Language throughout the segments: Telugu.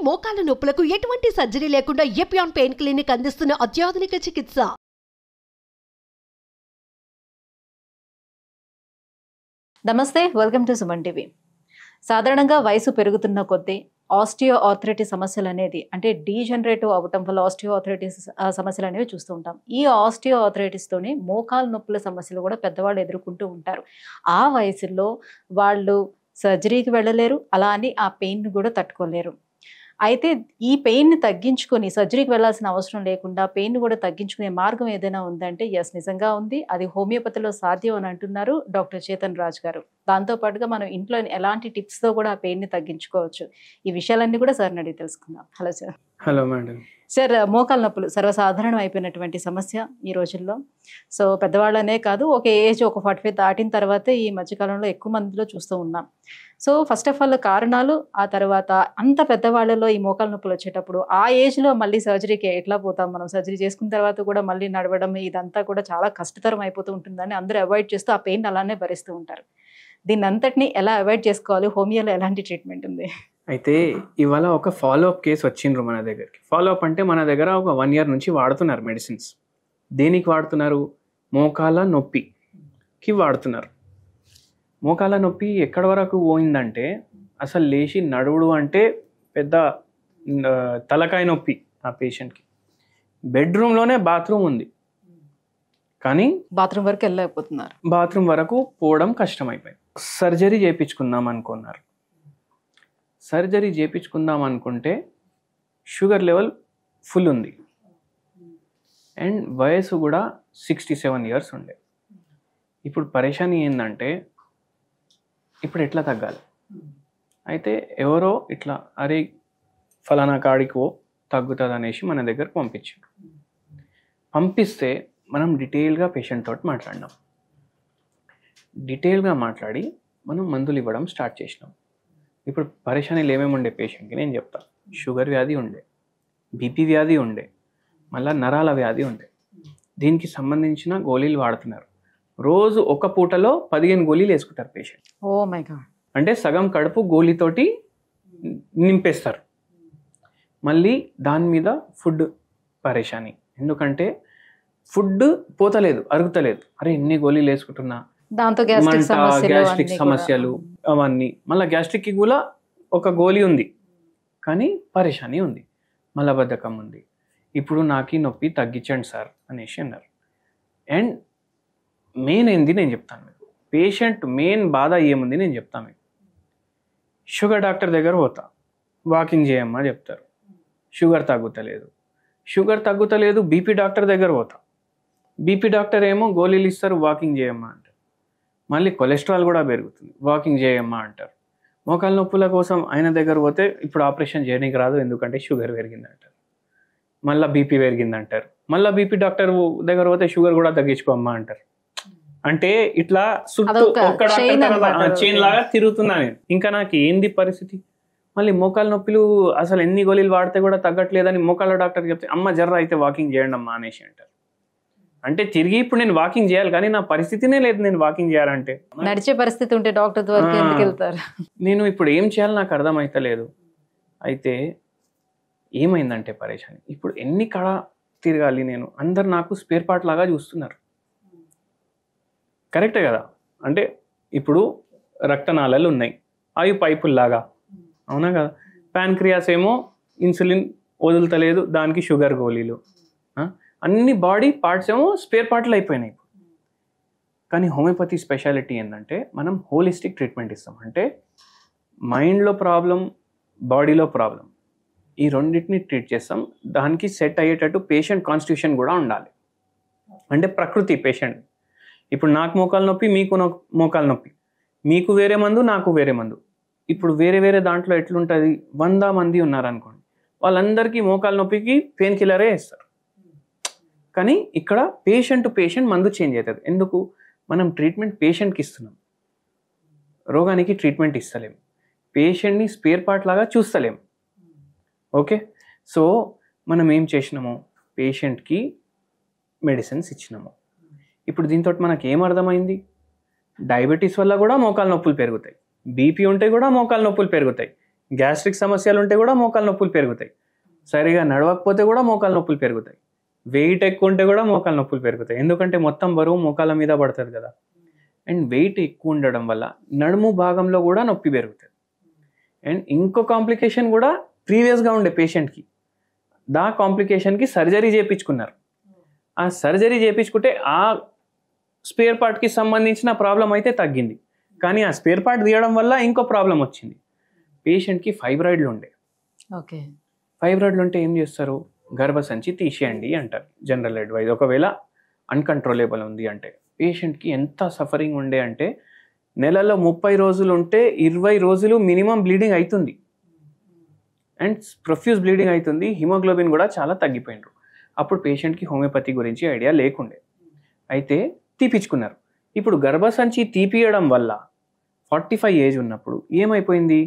మోకాల నొప్పులకు ఎటువంటి సర్జరీ లేకుండా ఎపియాన్ పెయిన్ క్లినిక్ అందిస్తున్న అత్యాధునిక చికిత్స. నమస్తే, వెల్కమ్ టు సుమన్ టీవీ. సాధారణంగా వయసు పెరుగుతున్న కొద్దీ ఆస్టియో ఆర్థరైటిస్ సమస్యలు అనేది అంటే డీజనరేటివ్ అవ్వటం వల్ల ఆస్టియో ఆర్థరైటిస్ సమస్యలు అనేవి చూస్తూ ఉంటాం. ఈ ఆస్టియో ఆర్థరైటిస్తోనే మోకాలు నొప్పుల సమస్యలు కూడా పెద్దవాళ్ళు ఎదుర్కొంటూ ఉంటారు. ఆ వయసులో వాళ్ళు సర్జరీకి వెళ్ళలేరు, అలా అని ఆ పెయిన్ కూడా తట్టుకోలేరు. అయితే ఈ పెయిన్ని తగ్గించుకొని సర్జరీకి వెళ్ళాల్సిన అవసరం లేకుండా పెయిన్ కూడా తగ్గించుకునే మార్గం ఏదైనా ఉందంటే ఎస్, నిజంగా ఉంది. అది హోమియోపతిలో సాధ్యం అని అంటున్నారు డాక్టర్ చేతన్ రాజ్ గారు. దాంతోపాటుగా మనం ఇంట్లో ఎలాంటి టిప్స్తో కూడా ఆ పెయిన్ని తగ్గించుకోవచ్చు, ఈ విషయాలన్నీ కూడా సార్ని అడిగి తెలుసుకుందాం. Hello sir. Hello madam. Sir, మోకాలు నొప్పులు సర్వసాధారణం అయిపోయినటువంటి సమస్య ఈ రోజుల్లో. సో పెద్దవాళ్ళనే కాదు, ఒక ఏజ్ ఒక 45 దాటిన తర్వాతే ఈ మధ్యకాలంలో ఎక్కువ మందిలో చూస్తూ ఉన్నాం. సో ఫస్ట్ ఆఫ్ ఆల్ కారణాలు, ఆ తర్వాత అంత పెద్దవాళ్ళలో ఈ మోకాలు నొప్పులు వచ్చేటప్పుడు ఆ ఏజ్లో మళ్ళీ సర్జరీకి ఎట్లా పోతాం మనం? సర్జరీ చేసుకున్న తర్వాత కూడా మళ్ళీ నడవడం ఇదంతా కూడా చాలా కష్టతరం అయిపోతూ ఉంటుందని అందరూ అవాయిడ్ చేస్తూ ఆ పెయిన్ అలానే భరిస్తూ ఉంటారు. దీన్ని అంతటిని ఎలా అవాయిడ్ చేసుకోవాలి? హోమియోలో ఎలాంటి ట్రీట్మెంట్ ఉంది? అయితే ఇవాళ ఒక ఫాలోఅప్ కేసు వచ్చిండ్రు మన దగ్గరికి. ఫాలోఅప్ అంటే మన దగ్గర ఒక 1 year నుంచి వాడుతున్నారు మెడిసిన్స్. దేనికి వాడుతున్నారు? మోకాల నొప్పికి వాడుతున్నారు. మోకాల నొప్పి ఎక్కడి వరకు పోయిందంటే అసలు లేచి నడువుడు అంటే పెద్ద తలకాయ నొప్పి ఆ పేషెంట్కి. బెడ్రూమ్లోనే బాత్రూమ్ ఉంది కానీ బాత్రూమ్ వరకు వెళ్ళలేకపోతున్నారు. బాత్రూమ్ వరకు పోవడం కష్టమైపోయింది. సర్జరీ చేయించుకుందాం అనుకున్నారు. సర్జరీ చేయించుకుందాం అనుకుంటే షుగర్ లెవెల్ ఫుల్ ఉంది అండ్ వయసు కూడా 67 years ఉండే. ఇప్పుడు పరేషాని ఏంటంటే ఇప్పుడు ఎట్లా తగ్గాలి? అయితే ఎవరో ఇట్లా అరే ఫలానా కాడికో తగ్గుతుంది అనేసి మన దగ్గరకు పంపించారు. పంపిస్తే మనం డీటెయిల్గా పేషెంట్ తోటి మాట్లాడినాం. డీటెయిల్గా మాట్లాడి మనం మందులు ఇవ్వడం స్టార్ట్ చేసినాం. ఇప్పుడు పరేషానీలు ఏమేమి ఉండే పేషెంట్కి నేను చెప్తా. షుగర్ వ్యాధి ఉండే, బీపీ వ్యాధి ఉండే, మళ్ళీ నరాల వ్యాధి ఉండే. దీనికి సంబంధించిన గోళీలు వాడుతున్నారు. రోజు ఒక పూటలో 15 గోళీలు వేసుకుంటారు పేషెంట్. Oh my God. అంటే సగం కడుపు గోళీతోటి నింపేస్తారు. మళ్ళీ దాని మీద ఫుడ్ పరేషాని, ఎందుకంటే ఫుడ్ పోతలేదు, అరుగుతలేదు. అరే ఎన్ని గోళీలు వేసుకుంటున్నా, దాంతో గ్యాస్ట్రిక్ సమస్యలు అవన్నీ. మళ్ళీ గ్యాస్ట్రిక్కి కూడా ఒక గోళీ ఉంది కానీ పరేషాని ఉంది, మలబద్ధకం ఉంది. ఇప్పుడు నాకు నొప్పి తగ్గించండి సార్ అనేసి అన్నారు. అండ్ మెయిన్ ఏంది నేను చెప్తాను మీకు. పేషెంట్ మెయిన్ బాధ ఏముంది నేను చెప్తాను మీకు. షుగర్ డాక్టర్ దగ్గర పోతా, వాకింగ్ చేయమ్మా చెప్తారు, షుగర్ తగ్గుతలేదు. షుగర్ తగ్గుతలేదు, బీపీ డాక్టర్ దగ్గర పోతా, బీపీ డాక్టర్ ఏమో గోళీలు ఇస్తారు, వాకింగ్ చేయమ్మా అంటారు. మళ్ళీ కొలెస్ట్రాల్ కూడా పెరుగుతుంది, వాకింగ్ చేయమ్మా అంటారు. మోకాల నొప్పుల కోసం ఆయన దగ్గర పోతే ఇప్పుడు ఆపరేషన్ చేయడానికి రాదు ఎందుకంటే షుగర్ పెరిగిందంటారు, మళ్ళీ బీపీ పెరిగిందంటారు. మళ్ళీ బీపీ డాక్టర్ దగ్గర పోతే షుగర్ కూడా తగ్గించుకోమ్మా అంటారు. అంటే ఇట్లా చుట్టూ ఒక్క చైన్ లాగా తిరుగుతున్నా నేను. ఇంకా నాకు ఏంది పరిస్థితి? మళ్ళీ మోకాల నొప్పులు అసలు ఎన్ని గోళీలు వాడితే కూడా తగ్గట్లేదని మోకాల డాక్టర్ చెప్తే అమ్మ జర్ర అయితే వాకింగ్ చేయండి అమ్మా అనేసి అంటారు. అంటే తిరిగి ఇప్పుడు నేను వాకింగ్ చేయాలి కానీ నా పరిస్థితినే లేదు నేను వాకింగ్ చేయాలంటే. నడిచే పరిస్థితి ఉంటే డాక్టర్ దగ్గరికి ఎందుకు వెళ్తారు? నేను ఇప్పుడు ఏం చేయాలి నాకు అర్థమైతలేదు. అయితే ఏమైందంటే పరేషాని, ఇప్పుడు ఎన్ని కడ తిరగాలి నేను? అందరు నాకు స్పేర్ పార్ట్ లాగా చూస్తున్నారు. కరెక్టే కదా? అంటే ఇప్పుడు రక్తనాళాలు ఉన్నాయి, అవి పైపుల్లాగా, అవునా కదా? ప్యాన్క్రియాస్ ఏమో ఇన్సులిన్ వదులుతలేదు, దానికి షుగర్ గోళీలు, అన్ని బాడీ పార్ట్స్ ఏమో స్పేర్ పార్ట్లు అయిపోయినాయి. కానీ హోమియోపతి స్పెషాలిటీ ఏంటంటే మనం హోలిస్టిక్ ట్రీట్మెంట్ ఇస్తాం. అంటే మైండ్లో ప్రాబ్లం, బాడీలో ప్రాబ్లం, ఈ రెండింటిని ట్రీట్ చేస్తాం. దానికి సెట్ అయ్యేటట్టు పేషెంట్ కాన్స్టిట్యూషన్ కూడా ఉండాలి. అంటే ప్రకృతి పేషెంట్. ఇప్పుడు నాకు మోకాల నొప్పి, మీకు మోకాల నొప్పి, మీకు వేరే మందు, నాకు వేరే మందు. ఇప్పుడు వేరే వేరే దాంట్లో ఎట్లుంటుంది? 100 మంది ఉన్నారనుకోండి, వాళ్ళందరికీ మోకాల నొప్పికి పెయిన్ కిల్లరే ఇస్తారు. కానీ ఇక్కడ పేషెంట్ టు పేషెంట్ మందు చేంజ్ అవుతుంది. ఎందుకు? మనం ట్రీట్మెంట్ పేషెంట్కి ఇస్తున్నాం, రోగానికి ట్రీట్మెంట్ ఇస్తలేము. పేషెంట్ని స్పేర్ పార్ట్ లాగా చూస్తలేము. ఓకే, సో మనం ఏం చేసినాము? పేషెంట్కి మెడిసిన్స్ ఇచ్చినాము. ఇప్పుడు దీంతో మనకి ఏం అర్థమైంది? డయాబెటీస్ వల్ల కూడా మోకాలు నొప్పులు పెరుగుతాయి, బీపీ ఉంటే కూడా మోకాలు నొప్పులు పెరుగుతాయి. గ్యాస్ట్రిక్ సమస్యలు ఉంటే కూడా మోకాలు నొప్పులు పెరుగుతాయి, సరిగా నడవకపోతే కూడా మోకాలు నొప్పులు పెరుగుతాయి, వెయిట్ ఎక్కువ ఉంటే కూడా మోకాలు నొప్పులు పెరుగుతాయి. ఎందుకంటే మొత్తం బరువు మోకాల మీద పడుతుంది కదా. అండ్ వెయిట్ ఎక్కువ ఉండడం వల్ల నడుము భాగంలో కూడా నొప్పి పెరుగుతుంది. అండ్ ఇంకో కాంప్లికేషన్ కూడా ప్రీవియస్గా ఉండే పేషెంట్కి, కాంప్లికేషన్కి సర్జరీ చేయించుకున్నారు. ఆ సర్జరీ చేయించుకుంటే ఆ స్పేర్ పార్ట్కి సంబంధించిన ప్రాబ్లం అయితే తగ్గింది, కానీ ఆ స్పేర్ పార్ట్ తీయడం వల్ల ఇంకో ప్రాబ్లం వచ్చింది. పేషెంట్కి ఫైబ్రాయిడ్లు ఉండే. ఓకే, ఫైబ్రాయిడ్లు ఉంటే ఏం చేస్తారు, గర్భసంచి తీసేయండి అంటారు జనరల్ అడ్వైజ్. ఒకవేళ అన్కంట్రోలేబుల్ ఉంది అంటే పేషెంట్కి ఎంత సఫరింగ్ ఉండే అంటే నెలలో 30 రోజులు ఉంటే 20 రోజులు మినిమం బ్లీడింగ్ అవుతుంది అండ్ ప్రొఫ్యూజ్ బ్లీడింగ్ అవుతుంది. హిమోగ్లోబిన్ కూడా చాలా తగ్గిపోయినారు. అప్పుడు పేషెంట్కి హోమియోపతి గురించి ఐడియా లేకుండే, అయితే తీపిచ్చుకున్నారు. ఇప్పుడు గర్భసంచి తీపియడం వల్ల 45 ఏజ్ ఉన్నప్పుడు ఏమైపోయింది,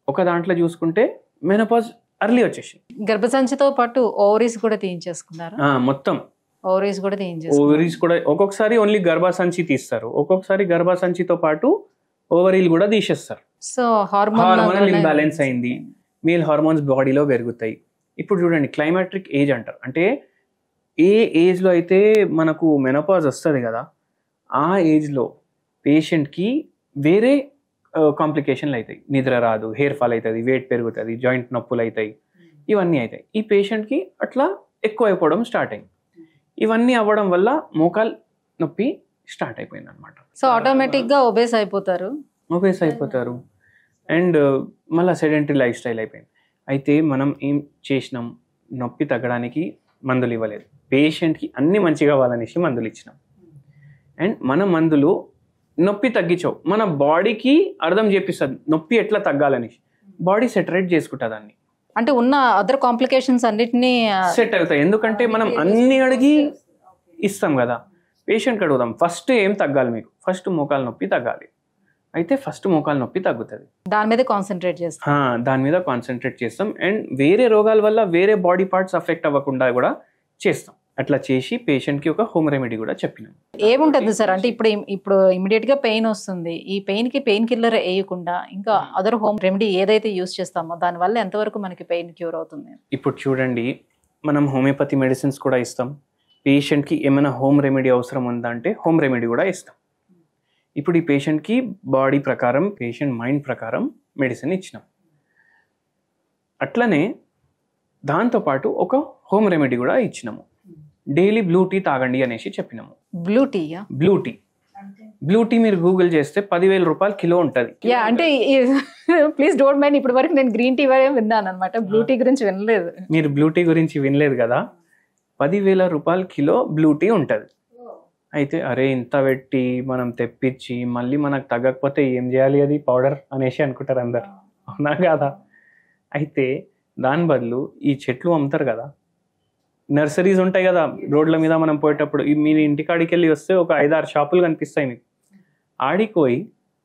ఒక దాంట్లో చూసుకుంటే మెనోపాజ్ అర్లీ వచ్చేసి, గర్భసంచితో పాటు ఓవరీస్ కూడా తీయించేసుకున్నారు. మొత్తం ఓవరీస్ కూడా ఓవరీస్ కూడా ఒక్కొక్కసారి ఓన్లీ గర్భసంచి తీస్తారు, ఒక్కొక్కసారి గర్భసంచితో పాటు ఓవరీలు కూడా తీసేస్తారు. సో హార్మోనల్ ఇంబ్యాలెన్స్ అయింది, మేల్ హార్మోన్స్ బాడీలో పెరుగుతాయి. ఇప్పుడు చూడండి క్లైమాట్రిక్ ఏజ్ అంటారు, అంటే ఏ ఏజ్లో అయితే మనకు మెనోపాజ్ వస్తుంది కదా, ఆ ఏజ్లో పేషెంట్కి వేరే కాంప్లికేషన్లు అవుతాయి. నిద్ర రాదు, హెయిర్ ఫాల్ అవుతుంది, వెయిట్ పెరుగుతుంది, జాయింట్ నొప్పులు అవుతాయి, ఇవన్నీ అవుతాయి. ఈ పేషెంట్కి అట్లా ఎక్కువ అయిపోవడం స్టార్ట్ అయింది. ఇవన్నీ అవ్వడం వల్ల మోకాలు నొప్పి స్టార్ట్ అయిపోయింది అనమాట. సో ఆటోమేటిక్గా ఒబేస్ అయిపోతారు అండ్ మళ్ళీ సెడెంటరీ లైఫ్ స్టైల్ అయిపోయింది. అయితే మనం ఏం చేసినాం, నొప్పి తగ్గడానికి మందులు ఇవ్వలేదు, పేషెంట్కి అన్ని మంచిగా కావాలనేసి మందులు ఇచ్చినాం. అండ్ మన మందులు నొప్పి తగ్గించవు, మన బాడీకి అర్థం చేపిస్తుంది నొప్పి ఎట్లా తగ్గాలనేసి. బాడీ సెటరేట్ చేసుకుంటుంది అన్ని, అంటే ఉన్న అదర్ కాంప్లికేషన్స్ అన్నిటినీ సెట్ అవుతాయి. ఎందుకంటే మనం అన్ని అడిగి ఇస్తాం కదా, పేషెంట్కి అడుగుదాం ఫస్ట్ ఏం తగ్గాలి మీకు, ఫస్ట్ మోకాలు నొప్పి తగ్గాలి, అయితే ఫస్ట్ మోకాలు నొప్పి తగ్గుతుంది, దాని మీద కాన్సన్ట్రేట్ చేస్తాం. అండ్ వేరే రోగాల వల్ల వేరే బాడీ పార్ట్స్ అఫెక్ట్ అవ్వకుండా కూడా చేస్తాం. అట్లా చేసి పేషెంట్కి ఒక హోమ్ రెమెడీ కూడా చెప్పినాం. ఏముంటుంది సార్, అంటే ఇప్పుడు ఇమీడియట్గా పెయిన్ వస్తుంది, ఈ పెయిన్కి పెయిన్ కిల్లర్ వేయకుండా ఇంకా అదర్ హోమ్ రెమెడీ ఏదైతే యూస్ చేస్తామో దానివల్ల ఎంతవరకు మనకి పెయిన్ క్యూర్ అవుతుంది? ఇప్పుడు చూడండి, మనం హోమియోపతి మెడిసిన్స్ కూడా ఇస్తాం, పేషెంట్కి ఏమైనా హోమ్ రెమెడీ అవసరం ఉందా అంటే హోమ్ రెమెడీ కూడా ఇస్తాం. ఇప్పుడు ఈ పేషెంట్కి బాడీ ప్రకారం, పేషెంట్ మైండ్ ప్రకారం మెడిసిన్ ఇచ్చినాం. అట్లనే దాంతోపాటు ఒక హోమ్ రెమెడీ కూడా ఇచ్చినాము, డైలీ బ్లూ టీ తాగండి అనేసి చెప్పినాము. బ్లూ టీ మీరు గూగుల్ చేస్తే 10,000 రూపాయలు కిలో ఉంటుంది. అంటే ప్లీజ్ డోంట్ మైండ్, ఇప్పటి వరకు నేను గ్రీన్ టీ విన్నాను అనమాట, బ్లూ టీ గురించి వినలేదు. మీరు బ్లూ టీ గురించి వినలేదు కదా, 10,000 రూపాయలు కిలో బ్లూ టీ ఉంటుంది. అయితే అరే ఇంత పెట్టి మనం తెప్పించి మళ్ళీ మనకు తగ్గకపోతే ఏం చేయాలి, అది పౌడర్ అనేసి అనుకుంటారు అందరు, అవునా కదా? అయితే దాని బదులు ఈ చెట్లు అమ్ముతారు కదా, నర్సరీస్ ఉంటాయి కదా రోడ్ల మీద, మనం పోయేటప్పుడు మీరు ఇంటికాడికి వెళ్ళి వస్తే ఒక 5-6 షాపులు కనిపిస్తాయి మీకు. ఆడిపోయి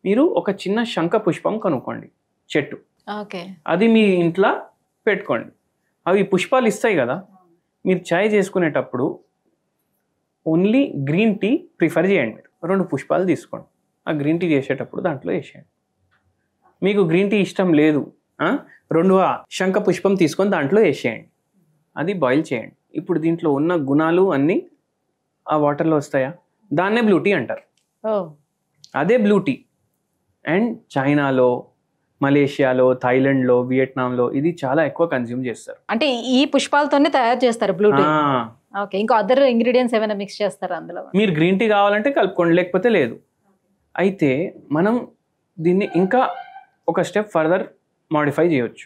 మీరు ఒక చిన్న శంఖ పుష్పం కనుక్కోండి, చెట్టు, అది మీ ఇంట్లో పెట్టుకోండి. అవి పుష్పాలు ఇస్తాయి కదా, మీరు చాయ్ చేసుకునేటప్పుడు ఓన్లీ గ్రీన్ టీ ప్రిఫర్ చేయండి. మీరు 2 పుష్పాలు తీసుకోండి, ఆ గ్రీన్ టీ చేసేటప్పుడు దాంట్లో వేసేయండి. మీకు గ్రీన్ టీ ఇష్టం లేదు, 2 శంఖ పుష్పం తీసుకొని దాంట్లో వేసేయండి, అది బాయిల్ చేయండి. ఇప్పుడు దీంట్లో ఉన్న గుణాలు అన్నీ ఆ వాటర్లో వస్తాయా, దాన్నే బ్లూ టీ అంటారు. అదే బ్లూ టీ. అండ్ చైనాలో, మలేషియాలో, థాయిలాండ్లో, వియట్నాంలో ఇది చాలా ఎక్కువ కన్జ్యూమ్ చేస్తారు. అంటే ఈ పుష్పాలతోనే తయారు చేస్తారు బ్లూ టీ. ఓకే, ఇంకా అదర్ ఇంగ్రీడియంట్స్ ఏమైనా మిక్స్ చేస్తారా అందులో? మీరు గ్రీన్ టీ కావాలంటే కలుపుకోండి, లేకపోతే లేదు. అయితే మనం దీన్ని ఇంకా ఒక స్టెప్ ఫర్దర్ మాడిఫై చేయొచ్చు.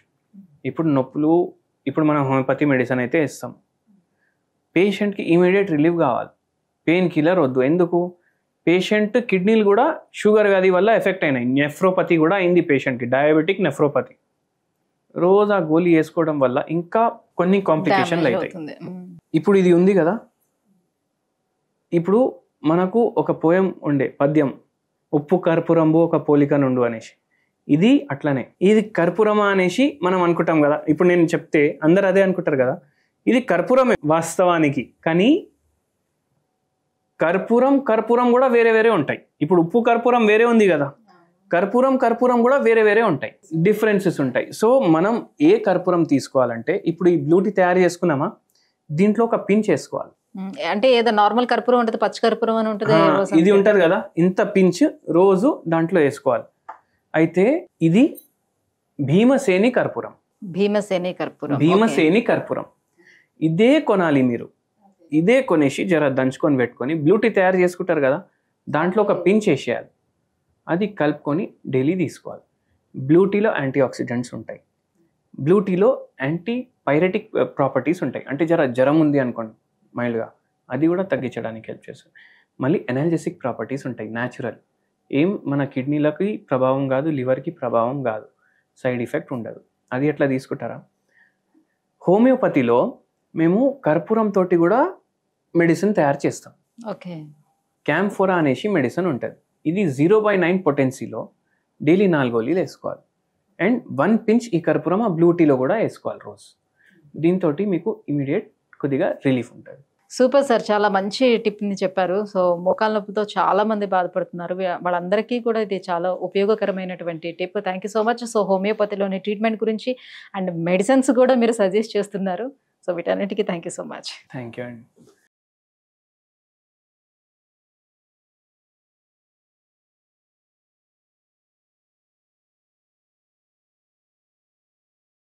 ఇప్పుడు నొప్పులు, ఇప్పుడు మనం హోమియోపతి మెడిసిన్ అయితే ఇస్తాం, పేషెంట్కి ఇమీడియట్ రిలీఫ్ కావాలి, పెయిన్ కిల్లర్ వద్దు. ఎందుకు, పేషెంట్ కిడ్నీలు కూడా షుగర్ వ్యాధి వల్ల ఎఫెక్ట్ అయినాయి, నెఫ్రోపతి కూడా అయింది పేషెంట్కి, డయాబెటిక్ నెఫ్రోపతి. రోజు ఆ గోళీ వేసుకోవడం వల్ల ఇంకా కొన్ని కాంప్లికేషన్లు అవుతాయి. ఇప్పుడు ఇది ఉంది కదా, ఇప్పుడు మనకు ఒక పోయం ఉండే పద్యం, ఉప్పు కర్పూరంబు ఒక పోలిక నుండు అనేసి, ఇది అట్లనే, ఇది కర్పూరమా అనేసి మనం అనుకుంటాం కదా. ఇప్పుడు నేను చెప్తే అందరు అదే అనుకుంటారు కదా, ఇది కర్పూరమే వాస్తవానికి, కానీ కర్పూరం కూడా వేరే వేరే ఉంటాయి. ఇప్పుడు ఉప్పు కర్పూరం వేరే ఉంది కదా, కర్పూరం కూడా వేరే వేరే ఉంటాయి, డిఫరెన్సెస్ ఉంటాయి. సో మనం ఏ కర్పూరం తీసుకోవాలంటే ఇప్పుడు ఈ బ్లూ టీ తయారు చేసుకున్నామా, దీంట్లో ఒక పించ్ వేసుకోవాలి. అంటే ఏదో నార్మల్ కర్పూరం ఉంటుంది, పచ్చి కర్పూరం అని ఉంటుంది, ఇది ఉంటది కదా, ఇంత పించ్ రోజు దాంట్లో వేసుకోవాలి. అయితే ఇది భీమసేని కర్పూరం. భీమసేని కర్పూరం ఇదే కొనాలి మీరు. ఇదే కొనేసి జర దంచుకొని పెట్టుకొని బ్లూ టీ తయారు చేసుకుంటారు కదా, దాంట్లో ఒక పించ్ వేసేయాలి. అది కలుపుకొని డైలీ తీసుకోవాలి. బ్లూ టీలో యాంటీ ఆక్సిడెంట్స్ ఉంటాయి, బ్లూ టీలో యాంటీ పైరెటిక్ ప్రాపర్టీస్ ఉంటాయి. అంటే జ్వరం ఉంది అనుకోండి మైల్డ్గా, అది కూడా తగ్గించడానికి హెల్ప్ చేస్తుంది. మళ్ళీ ఎనాల్జెసిక్ ప్రాపర్టీస్ ఉంటాయి, న్యాచురల్. ఏం మన కిడ్నీలకి ప్రభావం కాదు, లివర్కి ప్రభావం కాదు, సైడ్ ఎఫెక్ట్ ఉండదు. అది ఎట్లా తీసుకుంటారా, హోమియోపతిలో మేము కర్పూరం తోటి కూడా మెడిసిన్ తయారు చేస్తాం. ఓకే, క్యాంఫోరా అనేసి మెడిసిన్ ఉంటుంది. ఇది 0/9 పొటెన్సీలో డైలీ 4 గోళీలు వేసుకోవాలి. అండ్ 1 పించ్ ఈ కర్పూరం ఆ బ్లూ టీలో కూడా వేసుకోవాలి రోజు. దీంతో మీకు ఇమీడియట్ కొద్దిగా రిలీఫ్ ఉంటుంది. సూపర్ సార్, చాలా మంచి టిప్ని చెప్పారు. సో మోకాల నొప్పితో చాలా మంది బాధపడుతున్నారు, వాళ్ళందరికీ కూడా ఇది చాలా ఉపయోగకరమైనటువంటి tip. Thank you so much. So హోమియోపతిలోని ట్రీట్మెంట్ గురించి అండ్ మెడిసిన్స్ కూడా మీరు సజెస్ట్ చేస్తున్నారు. సో వీటన్నిటికీ thank you so much. Thank you అండి.